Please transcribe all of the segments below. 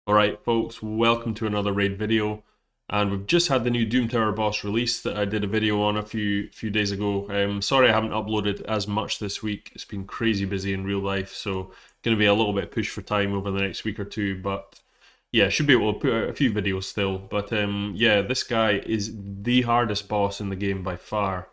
Alright folks, welcome to another raid video, and we've just had the new Doom Tower boss release that I did a video on a few days ago. Sorry I haven't uploaded as much this week, it's been crazy busy in real life, so going to be a little bit pushed for time over the next week or two, but yeah, should be able to put out a few videos still. But yeah, this guy is the hardest boss in the game by far.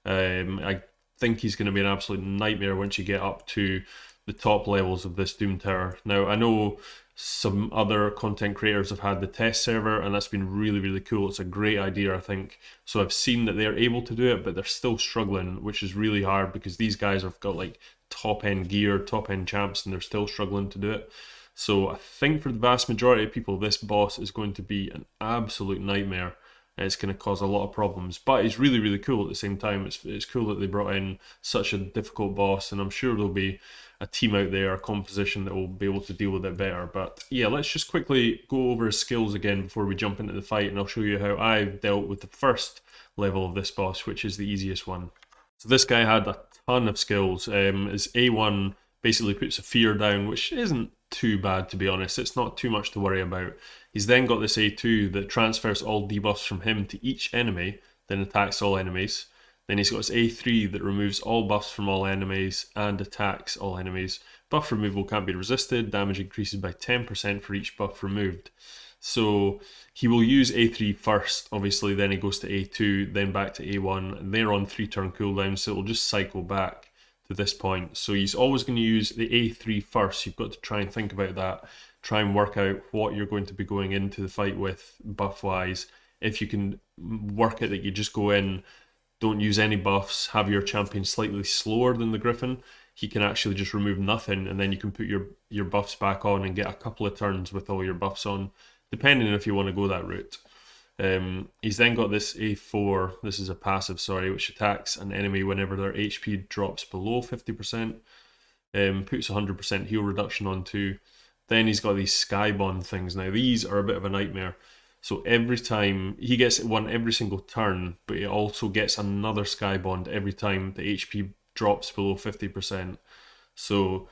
I think he's going to be an absolute nightmare once you get up to the top levels of this Doom Tower. Now, I know some other content creators have had the test server, and that's been really cool. It's a great idea, I think. So I've seen that they're able to do it, but they're still struggling, which is really hard because these guys have got like top end gear, top end champs, and they're still struggling to do it. So I think for the vast majority of people, this boss is going to be an absolute nightmare. It's going to cause a lot of problems, but it's really cool at the same time. It's cool that they brought in such a difficult boss, and I'm sure there'll be a team out there, a composition that will be able to deal with it better. But yeah, let's just quickly go over his skills again before we jump into the fight, and I'll show you how I've dealt with the first level of this boss, which is the easiest one. So this guy had a ton of skills. His A1 basically puts a fear down, which isn't too bad, to be honest. It's not too much to worry about. He's then got this A2 that transfers all debuffs from him to each enemy, then attacks all enemies. Then he's got his A3 that removes all buffs from all enemies and attacks all enemies. Buff removal can't be resisted, damage increases by 10% for each buff removed. So he will use A3 first, obviously, then he goes to A2, then back to A1, and they're on 3-turn cooldown, so it'll just cycle back to this point. So he's always going to use the A3 first. You've got to try and think about that. Try and work out what you're going to be going into the fight with buff-wise. If you can work it that you just go in, don't use any buffs, have your champion slightly slower than the Gryphon, he can actually just remove nothing, and then you can put your buffs back on and get a couple of turns with all your buffs on, depending if you want to go that route. He's then got this A4, this is a passive, sorry, which attacks an enemy whenever their HP drops below 50%, puts 100% heal reduction on too. Then he's got these Skybond things. Now these are a bit of a nightmare. So every time, he gets one every single turn, but he also gets another Skybond every time the HP drops below 50%. So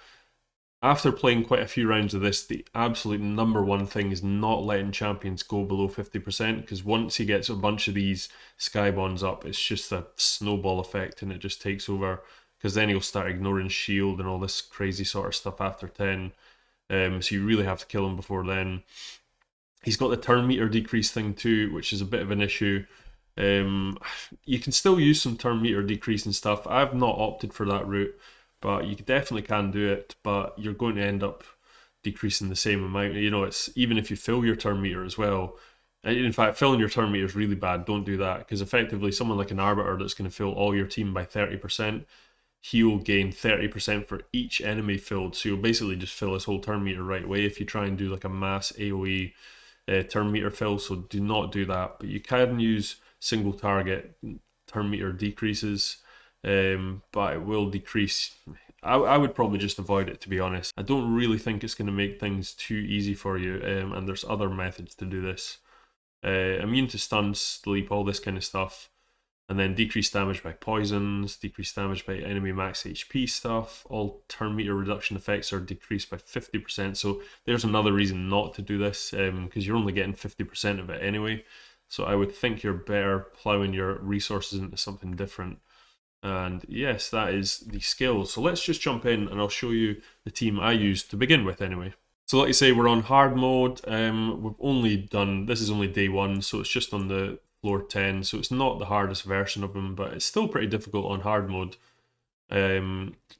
after playing quite a few rounds of this, the absolute number one thing is not letting champions go below 50%, because once he gets a bunch of these Skybonds up, it's just a snowball effect and it just takes over, because then he'll start ignoring shield and all this crazy sort of stuff after 10. So you really have to kill him before then. He's got the turn meter decrease thing too, which is a bit of an issue. You can still use some turn meter decrease and stuff. I've not opted for that route, but you definitely can do it, but you're going to end up decreasing the same amount. You know, it's even if you fill your turn meter as well. In fact, filling your turn meter is really bad. Don't do that, because effectively someone like an Arbiter that's going to fill all your team by 30%, he will gain 30% for each enemy filled. So you'll basically just fill his whole turn meter right away if you try and do like a mass AoE turn meter fill. So do not do that. But you can use single target turn meter decreases, but it will decrease. I would probably just avoid it, to be honest. I don't really think it's going to make things too easy for you, and there's other methods to do this. Immune to stuns, sleep, all this kind of stuff. And then decreased damage by poisons, decreased damage by enemy max HP stuff. All turn meter reduction effects are decreased by 50%. So there's another reason not to do this, because you're only getting 50% of it anyway. So I would think you're better plowing your resources into something different. And yes, that is the skills. So let's just jump in and I'll show you the team I used to begin with anyway. So like you say, we're on hard mode. We've only done, this is only day one, so it's just on the floor 10, so it's not the hardest version of them, but it's still pretty difficult on hard mode.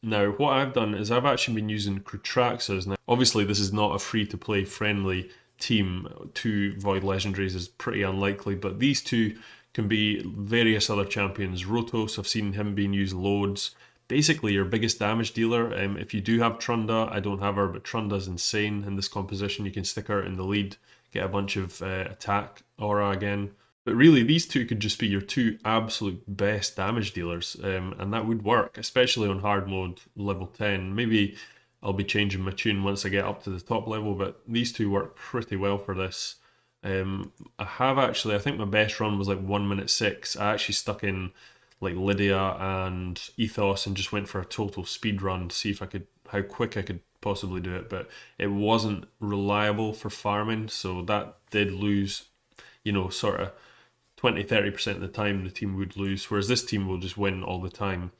Now, what I've done is I've actually been using Krutraxas. Now, obviously, this is not a free-to-play friendly team. 2 Void Legendaries is pretty unlikely, but these two can be various other champions. Rotos, I've seen him being used loads. Basically, your biggest damage dealer. If you do have Trunda, I don't have her, but Trunda's insane in this composition. You can stick her in the lead, get a bunch of attack aura again. But really, these two could just be your 2 absolute best damage dealers, and that would work, especially on hard mode level 10. Maybe I'll be changing my tune once I get up to the top level, but these two work pretty well for this. I think my best run was like 1 minute 6. I actually stuck in like Lydia and Ethos and just went for a total speed run to see if how quick I could possibly do it, but it wasn't reliable for farming, so that did lose, you know, sort of 20-30% of the time the team would lose, whereas this team will just win all the time.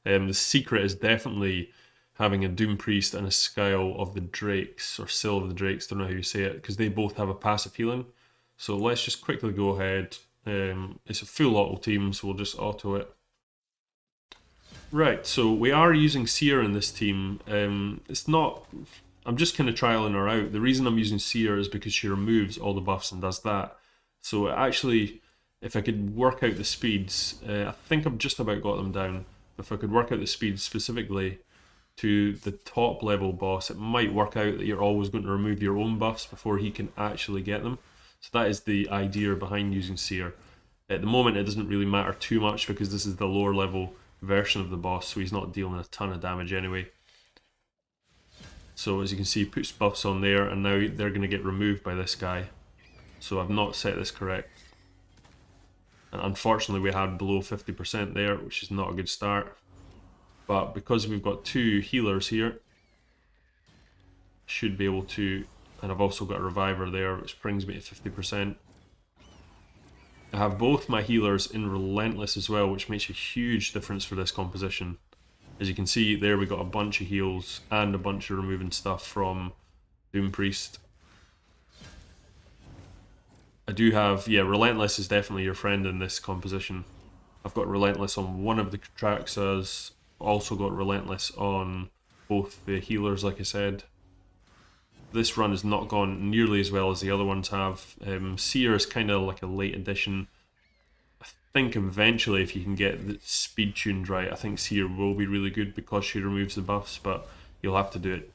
The secret is definitely having a Doom Priest and a Skyle of the Drakes, or Syl of the Drakes, don't know how you say it, because they both have a passive healing. So let's just quickly go ahead. It's a full auto team, so we'll just auto it. Right, so we are using Seer in this team. It's not... I'm just kind of trialing her out. The reason I'm using Seer is because she removes all the buffs and does that. So actually, if I could work out the speeds, I think I've just about got them down. If I could work out the speeds specifically to the top level boss, it might work out that you're always going to remove your own buffs before he can actually get them. So that is the idea behind using Seer. At the moment it doesn't really matter too much because this is the lower level version of the boss, so he's not dealing a ton of damage anyway. So as you can see, he puts buffs on there, and now they're going to get removed by this guy. So I've not set this correct. And unfortunately we had below 50% there, which is not a good start. But because we've got two healers here, should be able to, and I've also got a reviver there, which brings me to 50%. I have both my healers in Relentless as well, which makes a huge difference for this composition. As you can see, there we got a bunch of heals and a bunch of removing stuff from Doom Priest. I do have, yeah, Relentless is definitely your friend in this composition. I've got Relentless on one of the Traxas, also got Relentless on both the healers, like I said. This run has not gone nearly as well as the other ones have. Seer is kind of like a late addition. I think eventually if you can get the speed tuned right, I think Seer will be really good because she removes the buffs, but you'll have to do it.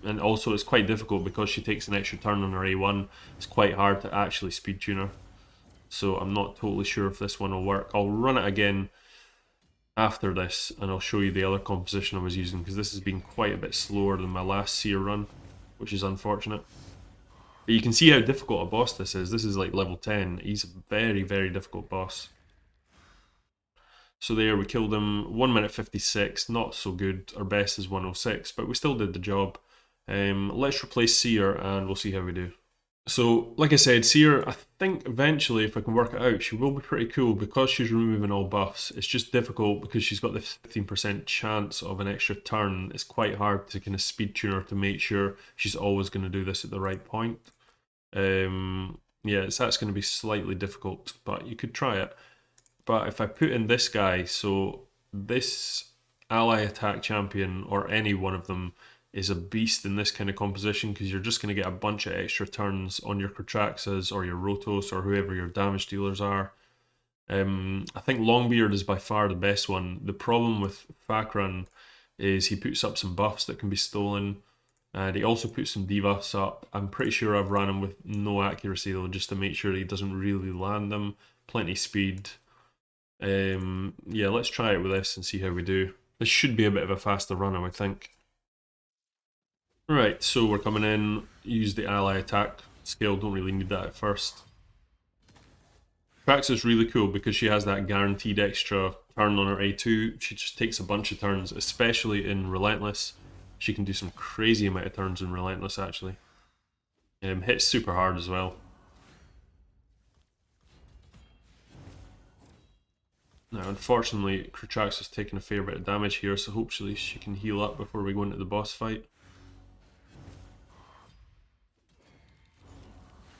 And also it's quite difficult because she takes an extra turn on her A1. It's quite hard to actually speed tune her. So I'm not totally sure if this one will work. I'll run it again after this and I'll show you the other composition I was using, because this has been quite a bit slower than my last Seer run, which is unfortunate. But you can see how difficult a boss this is. This is like level 10. He's a very, very difficult boss. So there, we killed him. 1 minute 56, not so good. Our best is 106, but we still did the job. Let's replace Seer and we'll see how we do. So, like I said, Seer, I think eventually, if I can work it out, she will be pretty cool because she's removing all buffs. It's just difficult because she's got this 15% chance of an extra turn. It's quite hard to kind of speed tune her to make sure she's always going to do this at the right point. Yeah, that's going to be slightly difficult, but you could try it. But if I put in this guy, so this ally attack champion, or any one of them, is a beast in this kind of composition because you're just going to get a bunch of extra turns on your Kratraxas or your Rotos or whoever your damage dealers are. I think Longbeard is by far the best one. The problem with Fakran is he puts up some buffs that can be stolen, and he also puts some debuffs up. I'm pretty sure I've ran him with no accuracy though, just to make sure he doesn't really land them. Plenty speed. Yeah, let's try it with this and see how we do. This should be a bit of a faster run, I would think. Right, so we're coming in, use the ally attack skill, don't really need that at first. Trax is really cool because she has that guaranteed extra turn on her A2. She just takes a bunch of turns, especially in Relentless. She can do some crazy amount of turns in Relentless actually. Hits super hard as well. Now unfortunately Kratrax has taken a fair bit of damage here, so hopefully she can heal up before we go into the boss fight.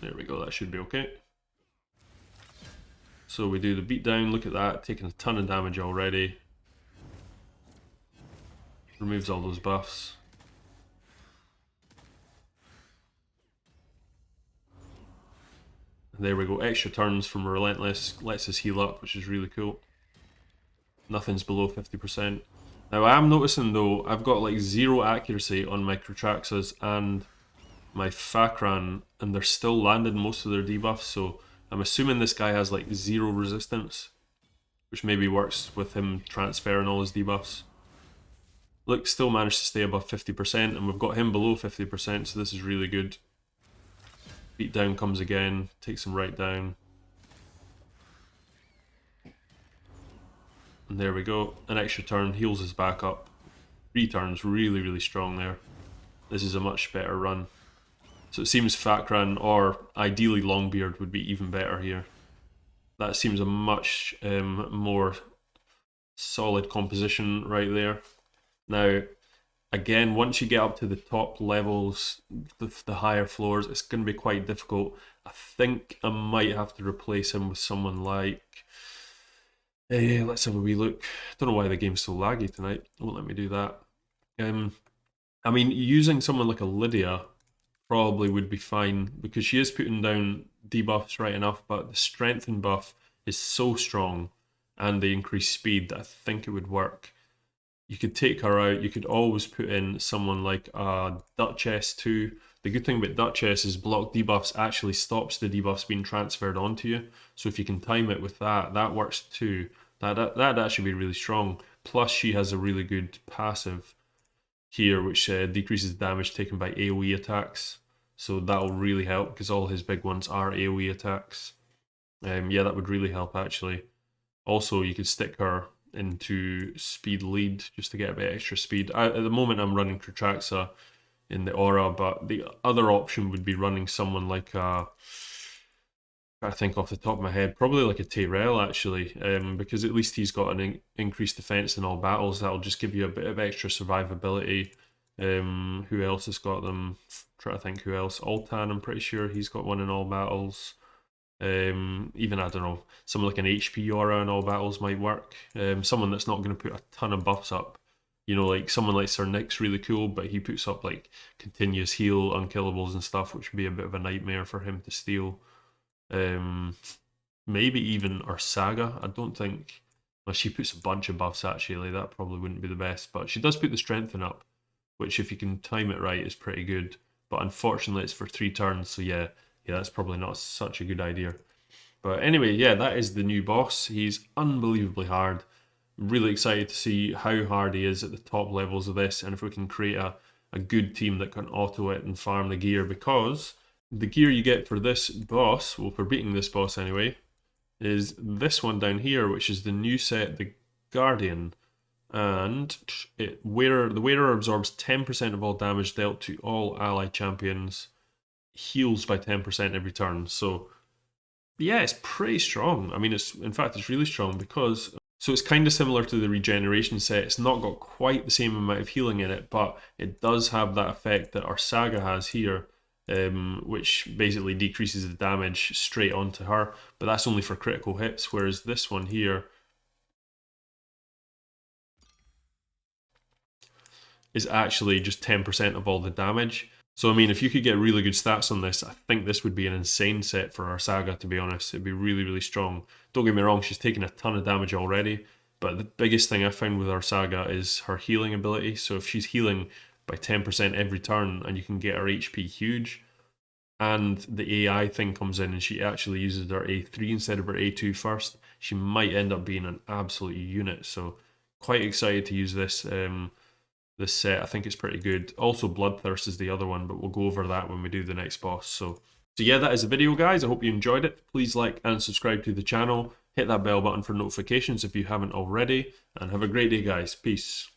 There we go, that should be okay. So we do the beatdown, look at that, taking a ton of damage already. Removes all those buffs. And there we go, extra turns from Relentless, lets us heal up, which is really cool. Nothing's below 50%. Now I am noticing though, I've got like 0 accuracy on my Kratraxas and my Fakran, and they're still landing most of their debuffs, so I'm assuming this guy has like 0 resistance, which maybe works with him transferring all his debuffs. Look, still managed to stay above 50%, and we've got him below 50%, so this is really good. Beatdown comes again, takes him right down. And there we go, an extra turn, heals us back up. 3 turns, really, really strong there. this is a much better run. So it seems Fakran or ideally Longbeard would be even better here. That seems a much more solid composition right there. Now, again, once you get up to the top levels, the higher floors, it's going to be quite difficult. I think I might have to replace him with someone like... let's have a wee look. Don't know why the game's so laggy tonight. It won't let me do that. I mean, using someone like a Lydia probably would be fine because she is putting down debuffs right enough, but the strengthen buff is so strong and the increased speed that I think it would work. You could take her out. You could always put in someone like a Duchess too. The good thing about Duchess is block debuffs actually stops the debuffs being transferred onto you. So if you can time it with that, that works too. That'd actually be really strong. Plus she has a really good passive here, which decreases damage taken by AoE attacks. So that'll really help because all his big ones are AoE attacks. Yeah, that would really help actually. Also, you could stick her into speed lead just to get a bit extra speed. At the moment I'm running Kratraxa in the aura, but the other option would be running someone like I think off the top of my head, probably like a Tyrell actually, because at least he's got an increased defense in all battles. That'll just give you a bit of extra survivability. Who else has got them? Try to think who else. Altan, I'm pretty sure he's got one in all battles. Even, I don't know, someone like an HP aura in all battles might work. Someone that's not going to put a ton of buffs up. You know, like someone like Sir Nick's really cool, but he puts up like continuous heal, unkillables and stuff, which would be a bit of a nightmare for him to steal. Maybe even Ursaga. I don't think... Well, she puts a bunch of buffs actually, that probably wouldn't be the best, but she does put the strengthen up, which if you can time it right is pretty good. But unfortunately it's for 3 turns, so yeah, that's probably not such a good idea. But anyway, yeah, that is the new boss. He's unbelievably hard. I'm really excited to see how hard he is at the top levels of this, and if we can create a good team that can auto it and farm the gear, because the gear you get for this boss, well, for beating this boss anyway, is this one down here, which is the new set, the Guardian. And the wearer absorbs 10% of all damage dealt to all ally champions, heals by 10% every turn. So yeah, it's pretty strong. I mean, in fact it's really strong because... So it's kind of similar to the regeneration set. It's not got quite the same amount of healing in it, but it does have that effect that Ursaga has here, which basically decreases the damage straight onto her. But that's only for critical hits, whereas this one here is actually just 10% of all the damage. So I mean, if you could get really good stats on this, I think this would be an insane set for Ursaga, to be honest. It'd be really, really strong. Don't get me wrong, she's taken a ton of damage already, but the biggest thing I found with Ursaga is her healing ability. So if she's healing by 10% every turn and you can get her HP huge, and the AI thing comes in and she actually uses her A3 instead of her A2 first, she might end up being an absolute unit. So quite excited to use this this set. I think it's pretty good. Also Bloodthirst is the other one, but we'll go over that when we do the next boss. So yeah, that is the video, guys. I hope you enjoyed it. Please like and subscribe to the channel. Hit that bell button for notifications if you haven't already. And have a great day, guys. Peace.